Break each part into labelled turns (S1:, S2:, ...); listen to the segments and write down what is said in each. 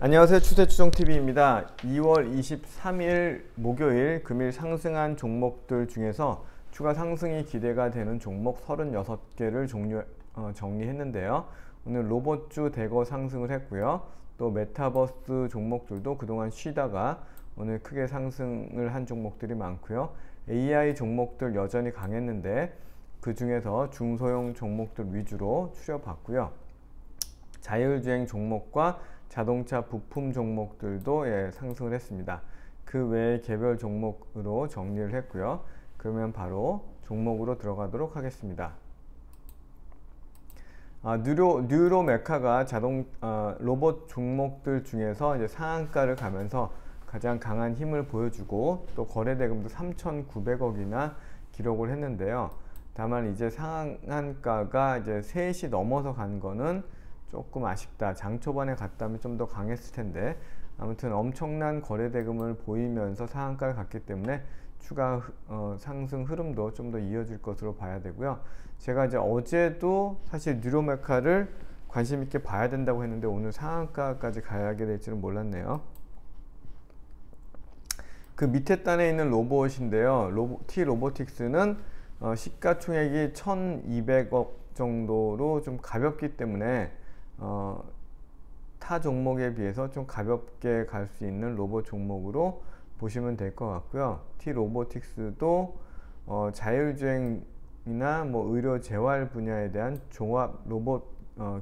S1: 안녕하세요. 추세추정TV입니다. 2월 23일 목요일 금일 상승한 종목들 중에서 추가 상승이 기대가 되는 종목 36개를 정리했는데요. 오늘 로봇주 대거 상승을 했고요. 또 메타버스 종목들도 그동안 쉬다가 오늘 크게 상승을 한 종목들이 많고요. AI 종목들 여전히 강했는데 그 중에서 중소형 종목들 위주로 추려봤고요. 자율주행 종목과 자동차 부품 종목들도 상승을 했습니다. 그 외에 개별 종목으로 정리를 했고요. 그러면 바로 종목으로 들어가도록 하겠습니다. 뉴로메카가 로봇 종목들 중에서 이제 상한가를 가면서 가장 강한 힘을 보여주고 또 거래대금도 3,900억이나 기록을 했는데요. 다만 이제 상한가가 이제 3시 넘어서 간 거는 조금 아쉽다. 장 초반에 갔다면 좀 더 강했을 텐데 아무튼 엄청난 거래대금을 보이면서 상한가를 갔기 때문에 추가 상승 흐름도 좀 더 이어질 것으로 봐야 되고요. 제가 이제 어제도 사실 뉴로메카를 관심 있게 봐야 된다고 했는데 오늘 상한가까지 가게 될지는 몰랐네요. 그 밑에 단에 있는 로봇인데요. T-로보틱스는 시가총액이 1,200억 정도로 좀 가볍기 때문에 타 종목에 비해서 좀 가볍게 갈 수 있는 로봇 종목으로 보시면 될 것 같고요. T-로보틱스도 자율주행이나 의료 재활 분야에 대한 종합 로봇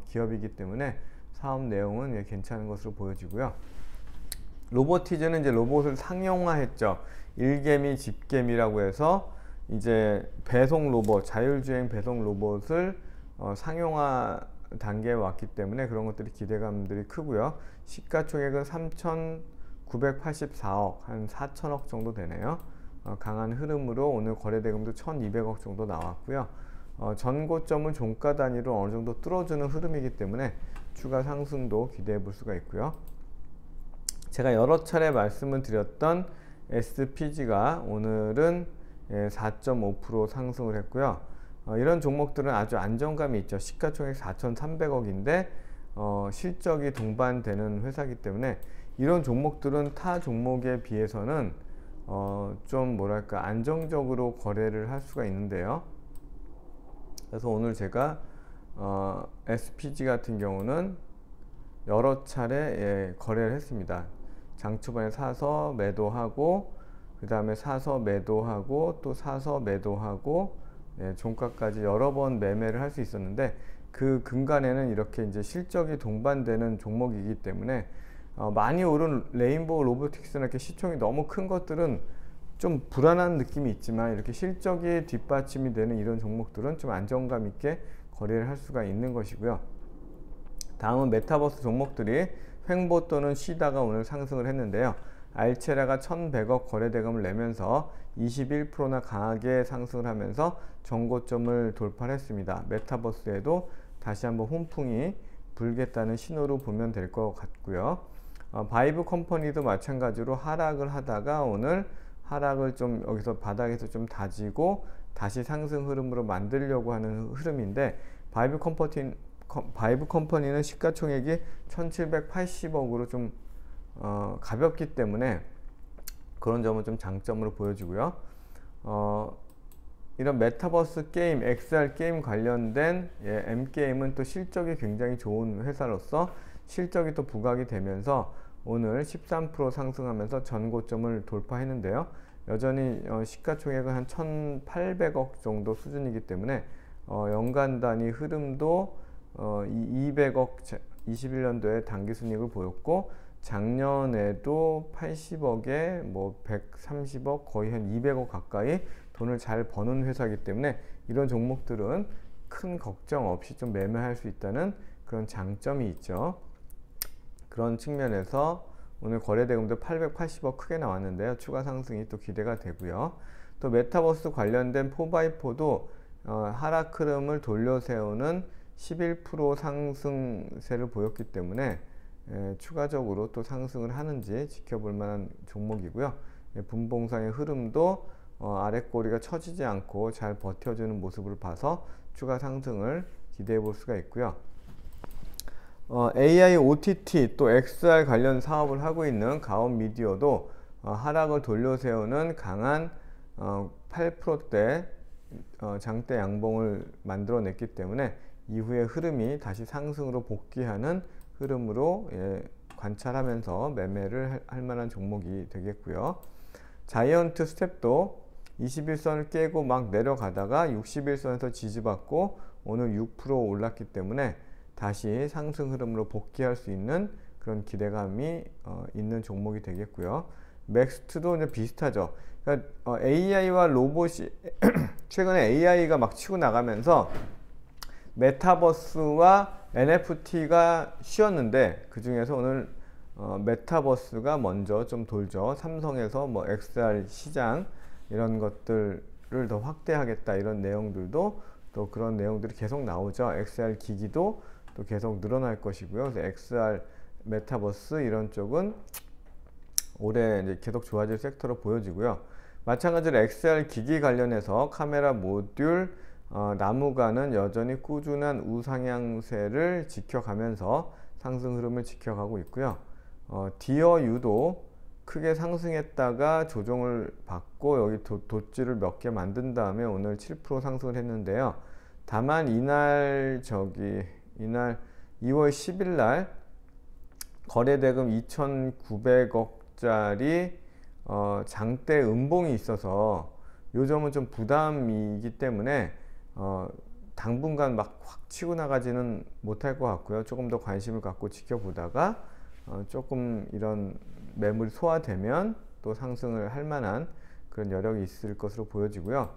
S1: 기업이기 때문에 사업 내용은 괜찮은 것으로 보여지고요. 로보티즈는 이제 로봇을 상용화했죠. 일개미, 집개미라고 해서 이제 배송 로봇, 자율주행 배송 로봇을 상용화 단계에 왔기 때문에 그런 것들이 기대감들이 크고요. 시가총액은 3,984억, 한 4천억 정도 되네요. 강한 흐름으로 오늘 거래대금도 1,200억 정도 나왔고요. 전고점을 종가 단위로 어느 정도 뚫어주는 흐름이기 때문에 추가 상승도 기대해 볼 수가 있고요. 제가 여러 차례 말씀을 드렸던 SPG가 오늘은 4.5% 상승을 했고요. 이런 종목들은 아주 안정감이 있죠. 시가총액 4,300억인데 실적이 동반되는 회사이기 때문에 이런 종목들은 타 종목에 비해서는 좀 뭐랄까 안정적으로 거래를 할 수가 있는데요. 그래서 오늘 제가 SPG 같은 경우는 여러 차례 거래를 했습니다. 장 초반에 사서 매도하고 그 다음에 사서 매도하고 또 사서 매도하고 종가까지 여러 번 매매를 할 수 있었는데 그 근간에는 이렇게 이제 실적이 동반되는 종목이기 때문에 많이 오른 레인보우 로보틱스나 이렇게 시총이 너무 큰 것들은 좀 불안한 느낌이 있지만 이렇게 실적이 뒷받침이 되는 이런 종목들은 좀 안정감 있게 거래를 할 수가 있는 것이고요. 다음은 메타버스 종목들이 횡보 또는 쉬다가 오늘 상승을 했는데요. 알체라가 1,100억 거래대금을 내면서 21%나 강하게 상승을 하면서 전고점을 돌파했습니다. 메타버스에도 다시 한번 훈풍이 불겠다는 신호로 보면 될 것 같고요. 바이브 컴퍼니도 마찬가지로 하락을 하다가 오늘 하락을 좀 여기서 바닥에서 좀 다지고 다시 상승 흐름으로 만들려고 하는 흐름인데 바이브 컴퍼니는 시가총액이 1,780억으로 좀 가볍기 때문에 그런 점은 좀 장점으로 보여지고요. 이런 메타버스 게임, XR 게임 관련된 M게임은 또 실적이 굉장히 좋은 회사로서 실적이 또 부각이 되면서 오늘 13% 상승하면서 전고점을 돌파했는데요. 여전히 시가총액은 한 1,800억 정도 수준이기 때문에 연간 단위 흐름도 200억 21년도에 당기순이익을 보였고 작년에도 80억에 130억 거의 한 200억 가까이 돈을 잘 버는 회사이기 때문에 이런 종목들은 큰 걱정 없이 좀 매매할 수 있다는 그런 장점이 있죠. 그런 측면에서 오늘 거래대금도 880억 크게 나왔는데요. 추가 상승이 또 기대가 되고요. 또 메타버스 관련된 4x4도 하락 흐름을 돌려세우는 11% 상승세를 보였기 때문에 추가적으로 또 상승을 하는지 지켜볼 만한 종목이고요. 분봉상의 흐름도 아랫꼬리가 처지지 않고 잘 버텨주는 모습을 봐서 추가 상승을 기대해 볼 수가 있고요. AI, OTT 또 XR 관련 사업을 하고 있는 가온미디어도 하락을 돌려세우는 강한 8%대 장대 양봉을 만들어냈기 때문에 이후에 흐름이 다시 상승으로 복귀하는 흐름으로 관찰하면서 매매를 할 만한 종목이 되겠고요. 자이언트 스텝도 21선을 깨고 막 내려가다가 61선에서 지지받고 오늘 6% 올랐기 때문에 다시 상승 흐름으로 복귀할 수 있는 그런 기대감이 있는 종목이 되겠고요. 맥스트도 이제 비슷하죠. 그러니까 AI와 로봇이 최근에 AI가 막 치고 나가면서 메타버스와 NFT가 쉬었는데 그 중에서 오늘 메타버스가 먼저 좀 돌죠. 삼성에서 뭐 XR 시장 이런 것들을 더 확대하겠다 이런 내용들도 또 그런 내용들이 계속 나오죠. XR 기기도 또 계속 늘어날 것이고요. 그래서 XR 메타버스 이런 쪽은 올해 이제 계속 좋아질 섹터로 보여지고요. 마찬가지로 XR 기기 관련해서 카메라 모듈 나무가는 여전히 꾸준한 우상향세를 지켜가면서 상승 흐름을 지켜가고 있고요. 디어유도 크게 상승했다가 조정을 받고 여기 돛지를 몇 개 만든 다음에 오늘 7% 상승을 했는데요. 다만 이날 2월 10일 날 거래대금 2,900억짜리 장대 음봉이 있어서 요 점은 좀 부담이기 때문에 당분간 막 확 치고 나가지는 못할 것 같고요. 조금 더 관심을 갖고 지켜보다가 조금 이런 매물이 소화되면 또 상승을 할 만한 그런 여력이 있을 것으로 보여지고요.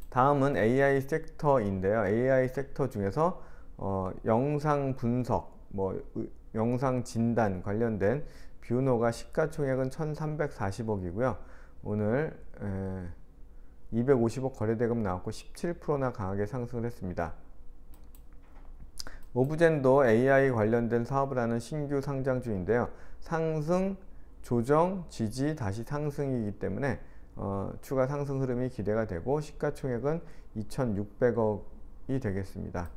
S1: 다음은 AI 섹터인데요. AI 섹터 중에서 영상 분석, 영상 진단 관련된 뷰노가 시가총액은 1,340억이고요. 오늘 250억 거래대금 나왔고 17%나 강하게 상승을 했습니다. 오브젠도 AI 관련된 사업을 하는 신규 상장주인데요. 상승, 조정, 지지, 다시 상승이기 때문에 추가 상승 흐름이 기대가 되고 시가총액은 2,600억이 되겠습니다.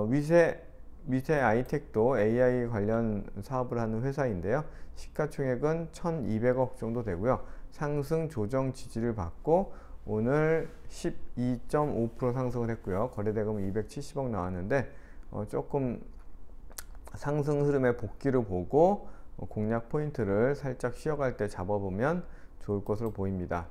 S1: 위세 아이텍도 AI 관련 사업을 하는 회사인데요. 시가총액은 1,200억 정도 되고요. 상승, 조정, 지지를 받고 오늘 12.5% 상승을 했고요. 거래대금은 270억 나왔는데 조금 상승 흐름의 복귀를 보고 공략 포인트를 살짝 쉬어갈 때 잡아보면 좋을 것으로 보입니다.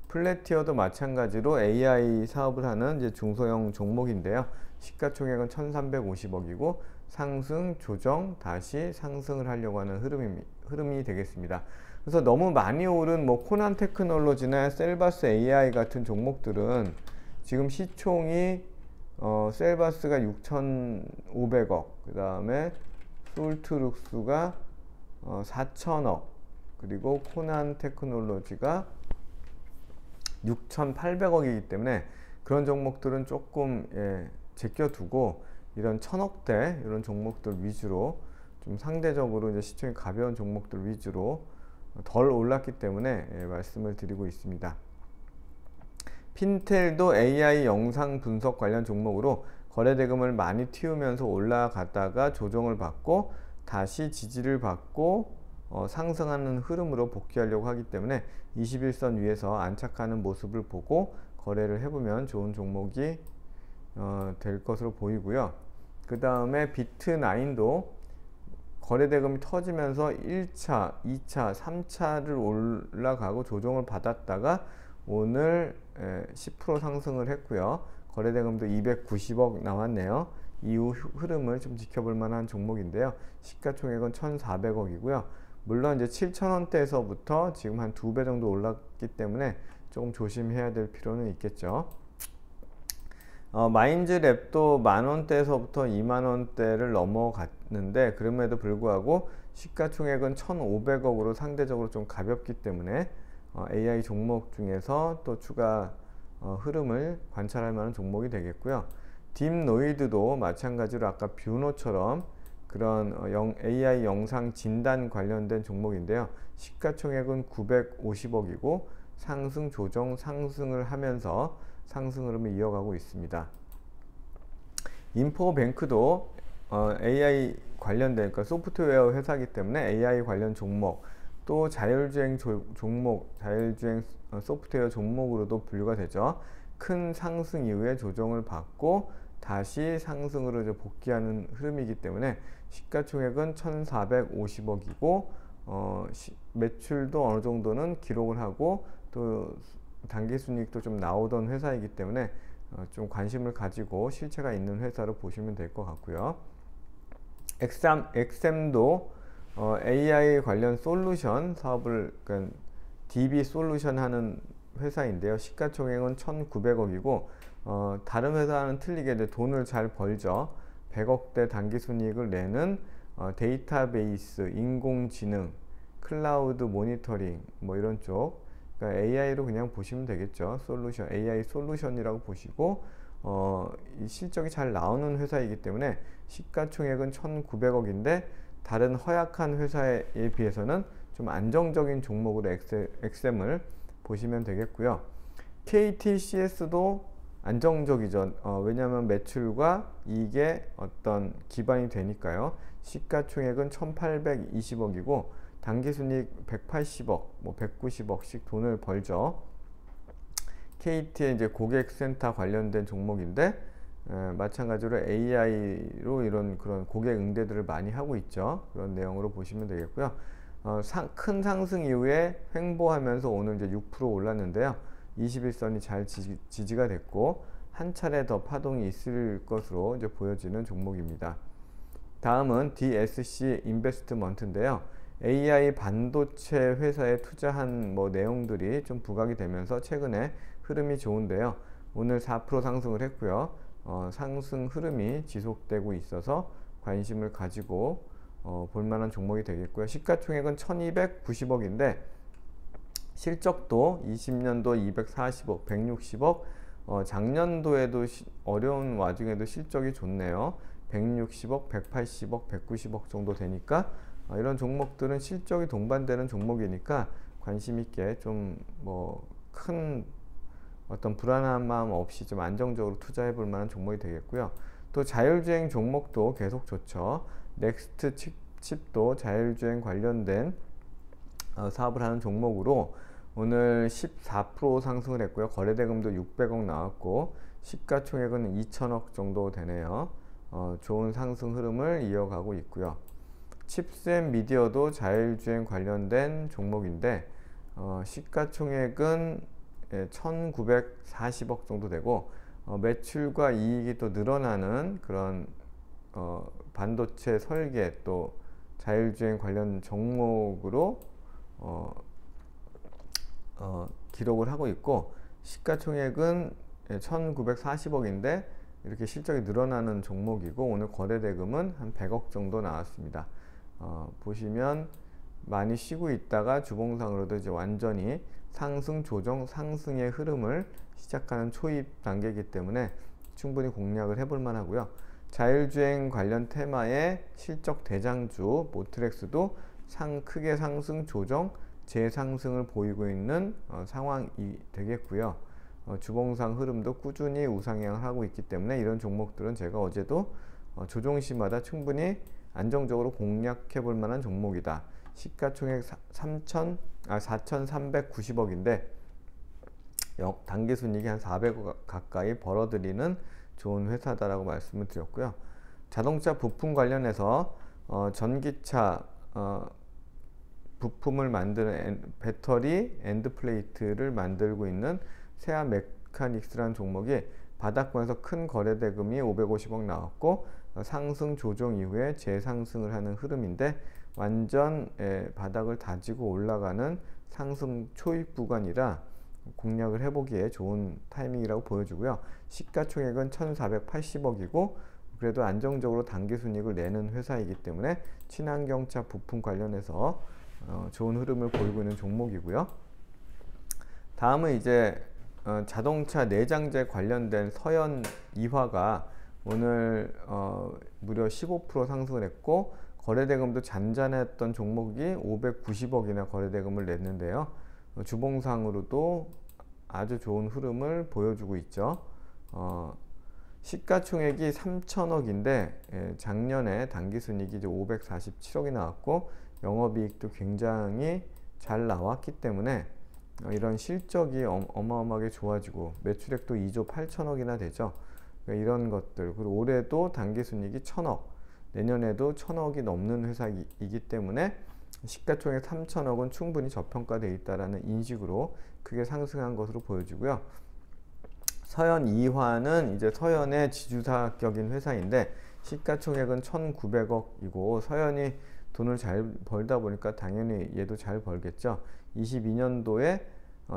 S1: 플래티어도 마찬가지로 AI 사업을 하는 이제 중소형 종목인데요. 시가총액은 1,350억이고 상승, 조정, 다시 상승을 하려고 하는 흐름이 되겠습니다. 그래서 너무 많이 오른 코난 테크놀로지나 셀바스 AI 같은 종목들은 지금 시총이 셀바스가 6,500억, 그 다음에 솔트룩스가 4,000억, 그리고 코난 테크놀로지가 6,800억이기 때문에 그런 종목들은 조금 제껴두고 이런 1,000억대 이런 종목들 위주로 좀 상대적으로 이제 시총이 가벼운 종목들 위주로 덜 올랐기 때문에 말씀을 드리고 있습니다. 핀텔도 AI 영상 분석 관련 종목으로 거래대금을 많이 튀우면서 올라갔다가 조정을 받고 다시 지지를 받고 상승하는 흐름으로 복귀하려고 하기 때문에 21선 위에서 안착하는 모습을 보고 거래를 해보면 좋은 종목이 될 것으로 보이고요. 그 다음에 비트9도 거래대금이 터지면서 1차, 2차, 3차를 올라가고 조정을 받았다가 오늘 10% 상승을 했고요. 거래대금도 290억 나왔네요. 이후 흐름을 좀 지켜볼 만한 종목인데요. 시가총액은 1,400억이고요. 물론 이제 7,000원대에서부터 지금 한 2배 정도 올랐기 때문에 조금 조심해야 될 필요는 있겠죠. 마인즈랩도 10,000원대에서부터 20,000원대를 넘어갔는데 그럼에도 불구하고 시가총액은 1,500억으로 상대적으로 좀 가볍기 때문에 AI 종목 중에서 또 추가 흐름을 관찰할 만한 종목이 되겠고요. 딥노이드도 마찬가지로 아까 뷰노처럼 그런 AI 영상 진단 관련된 종목인데요. 시가총액은 950억이고 상승, 조정, 상승을 하면서 상승 흐름을 이어가고 있습니다. 인포뱅크도 AI 관련된, 그러니까 소프트웨어 회사이기 때문에 AI 관련 종목, 또 자율주행 종목, 자율주행 소프트웨어 종목으로도 분류가 되죠. 큰 상승 이후에 조정을 받고 다시 상승으로 이제 복귀하는 흐름이기 때문에 시가총액은 1,450억이고 매출도 어느 정도는 기록을 하고 또 당기순이익도 좀 나오던 회사이기 때문에 좀 관심을 가지고 실체가 있는 회사로 보시면 될 것 같고요. 엑셈도 AI 관련 솔루션 사업을, 그러니까 DB 솔루션 하는 회사인데요. 시가총액은 1,900억이고 다른 회사와는 틀리게 돈을 잘 벌죠. 100억대 당기순이익을 내는 데이터베이스, 인공지능, 클라우드 모니터링 뭐 이런 쪽, 그러니까 AI로 그냥 보시면 되겠죠. 솔루션, AI 솔루션이라고 보시고 이 실적이 잘 나오는 회사이기 때문에 시가총액은 1,900억인데 다른 허약한 회사에 비해서는 좀 안정적인 종목으로 엑셈을 보시면 되겠고요. KTCS도 안정적이죠. 왜냐하면 매출과 이게 어떤 기반이 되니까요. 시가총액은 1,820억이고 당기순이익 180억, 뭐 190억씩 돈을 벌죠. KT의 이제 고객센터 관련된 종목인데 마찬가지로 AI로 이런 그런 고객 응대들을 많이 하고 있죠. 그런 내용으로 보시면 되겠고요. 큰 상승 이후에 횡보하면서 오늘 이제 6% 올랐는데요. 21선이 잘 지지가 됐고 한 차례 더 파동이 있을 것으로 이제 보여지는 종목입니다. 다음은 DSC 인베스트먼트인데요. AI 반도체 회사에 투자한 뭐 내용들이 좀 부각이 되면서 최근에 흐름이 좋은데요. 오늘 4% 상승을 했고요. 상승 흐름이 지속되고 있어서 관심을 가지고 볼만한 종목이 되겠고요. 시가총액은 1,290억인데 실적도 20년도 240억, 160억, 작년도에도 어려운 와중에도 실적이 좋네요. 160억, 180억, 190억 정도 되니까 이런 종목들은 실적이 동반되는 종목이니까 관심 있게 좀 뭐 큰 어떤 불안한 마음 없이 좀 안정적으로 투자해 볼 만한 종목이 되겠고요. 또 자율주행 종목도 계속 좋죠. 넥스트 칩도 자율주행 관련된 사업을 하는 종목으로 오늘 14% 상승을 했고요. 거래대금도 600억 나왔고 시가총액은 2천억 정도 되네요. 좋은 상승 흐름을 이어가고 있고요. 칩셋미디어도 자율주행 관련된 종목인데 시가총액은 1,940억 정도 되고 매출과 이익이 또 늘어나는 그런 반도체 설계 또 자율주행 관련 종목으로 기록을 하고 있고 시가총액은 1,940억인데 이렇게 실적이 늘어나는 종목이고 오늘 거래대금은 한 100억 정도 나왔습니다. 보시면 많이 쉬고 있다가 주봉상으로도 이제 완전히 상승 조정 상승의 흐름을 시작하는 초입 단계이기 때문에 충분히 공략을 해볼 만하고요. 자율주행 관련 테마의 실적 대장주 모트렉스도 크게 상승 조정 재상승을 보이고 있는 상황이 되겠고요. 주봉상 흐름도 꾸준히 우상향을 하고 있기 때문에 이런 종목들은 제가 어제도 조정시마다 충분히 안정적으로 공략해 볼 만한 종목이다. 시가총액 4,390억인데 당기순이익이 한 400억 가까이 벌어들이는 좋은 회사다라고 말씀을 드렸고요. 자동차 부품 관련해서 전기차 부품을 만드는 배터리 엔드플레이트를 만들고 있는 세아 메카닉스라는 종목이 바닥권에서 큰 거래대금이 550억 나왔고 상승 조정 이후에 재상승을 하는 흐름인데 완전 바닥을 다지고 올라가는 상승 초입 구간이라 공략을 해보기에 좋은 타이밍이라고 보여주고요. 시가총액은 1,480억이고 그래도 안정적으로 당기순이익을 내는 회사이기 때문에 친환경차 부품 관련해서 좋은 흐름을 보이고 있는 종목이고요. 다음은 이제 자동차 내장재 관련된 서현 이화가 오늘 무려 15% 상승을 했고 거래대금도 잔잔했던 종목이 590억이나 거래대금을 냈는데요. 주봉상으로도 아주 좋은 흐름을 보여주고 있죠. 시가총액이 3천억인데 작년에 당기순이익이 이제 547억이 나왔고 영업이익도 굉장히 잘 나왔기 때문에 이런 실적이 어마어마하게 좋아지고 매출액도 2조 8천억이나 되죠. 그러니까 이런 것들, 그리고 올해도 당기순이익이 1,000억, 내년에도 1,000억이 넘는 회사이기 때문에 시가총액 3천억은 충분히 저평가되어 있다는 인식으로 크게 상승한 것으로 보여지고요. 서현 2화는 이제 서현의 지주사격인 회사인데 시가총액은 1,900억이고 서현이 돈을 잘 벌다 보니까 당연히 얘도 잘 벌겠죠. 22년도에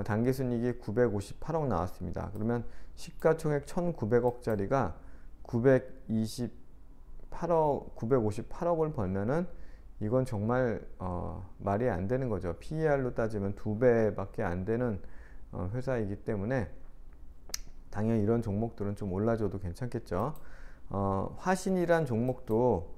S1: 당기순이익이 958억 나왔습니다. 그러면 시가총액 1,900억짜리가 958억을 벌면은 이건 정말 말이 안 되는 거죠. PER로 따지면 2배밖에 안 되는 회사이기 때문에 당연히 이런 종목들은 좀 올라줘도 괜찮겠죠. 화신이란 종목도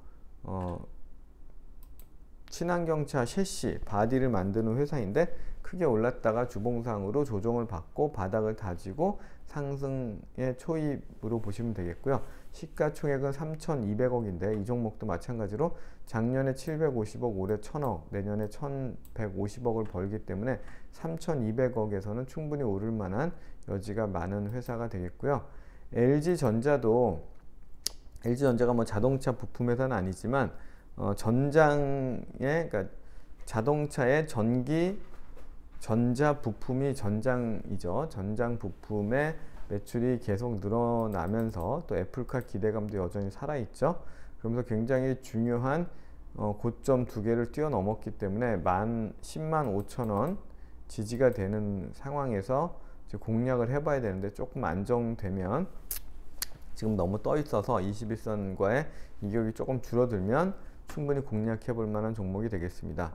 S1: 친환경차 셰시, 바디를 만드는 회사인데 크게 올랐다가 주봉상으로 조정을 받고 바닥을 다지고 상승의 초입으로 보시면 되겠고요. 시가총액은 3,200억인데 이 종목도 마찬가지로 작년에 750억, 올해 1,000억, 내년에 1,150억을 벌기 때문에 3,200억에서는 충분히 오를 만한 여지가 많은 회사가 되겠고요. LG전자가 뭐 자동차 부품 회사는 아니지만 그러니까 자동차의 전자 부품이 전장이죠. 전장 부품의 매출이 계속 늘어나면서 또 애플카 기대감도 여전히 살아있죠. 그러면서 굉장히 중요한 고점 두 개를 뛰어넘었기 때문에 10만 5천 원 지지가 되는 상황에서 공략을 해봐야 되는데 조금 안정되면 지금 너무 떠 있어서 21선과의 이격이 조금 줄어들면 충분히 공략해 볼 만한 종목이 되겠습니다.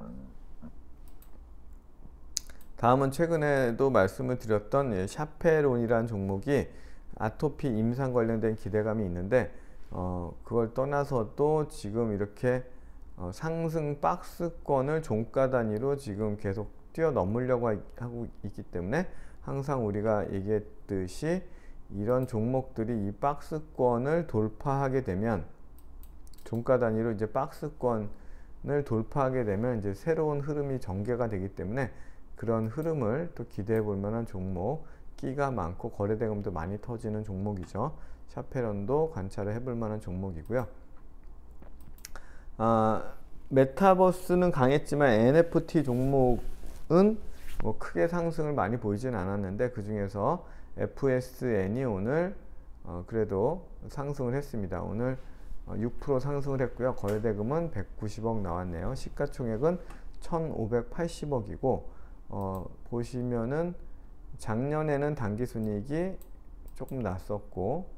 S1: 다음은 최근에도 말씀을 드렸던 샤페론이라는 종목이 아토피 임상 관련된 기대감이 있는데 그걸 떠나서도 지금 이렇게 상승 박스권을 종가 단위로 지금 계속 뛰어넘으려고 하고 있기 때문에 항상 우리가 얘기했듯이 이런 종목들이 이 박스권을 돌파하게 되면 종가 단위로 이제 박스권을 돌파하게 되면 이제 새로운 흐름이 전개가 되기 때문에 그런 흐름을 또 기대해 볼 만한 종목, 끼가 많고 거래대금도 많이 터지는 종목이죠. 샤페론도 관찰을 해볼 만한 종목이고요. 메타버스는 강했지만 NFT 종목은 뭐 크게 상승을 많이 보이진 않았는데 그 중에서 FSN이 오늘 그래도 상승을 했습니다. 오늘 6% 상승을 했고요. 거래대금은 190억 나왔네요. 시가총액은 1,580억이고 보시면은 작년에는 당기순이익이 조금 났었고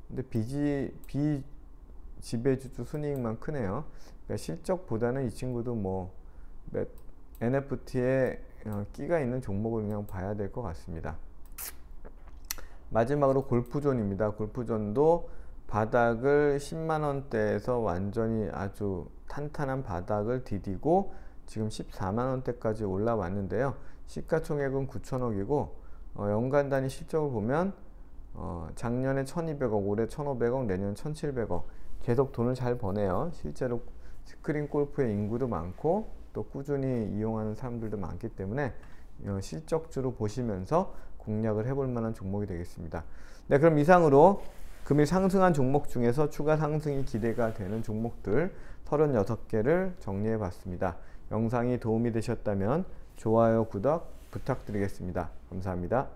S1: 근데 비지배주주 순이익만 크네요. 그러니까 실적보다는 이 친구도 뭐 NFT에 끼가 있는 종목을 그냥 봐야 될 것 같습니다. 마지막으로 골프존입니다. 골프존도 바닥을 10만원대에서 완전히 아주 탄탄한 바닥을 디디고 지금 14만원대까지 올라왔는데요. 시가총액은 9천억이고 연간 단위 실적을 보면 작년에 1200억, 올해 1500억, 내년 1700억 계속 돈을 잘 버네요. 실제로 스크린 골프의 인구도 많고 또 꾸준히 이용하는 사람들도 많기 때문에 실적주로 보시면서 공략을 해볼 만한 종목이 되겠습니다. 네, 그럼 이상으로 금일 상승한 종목 중에서 추가 상승이 기대가 되는 종목들 36개를 정리해 봤습니다. 영상이 도움이 되셨다면 좋아요, 구독 부탁드리겠습니다. 감사합니다.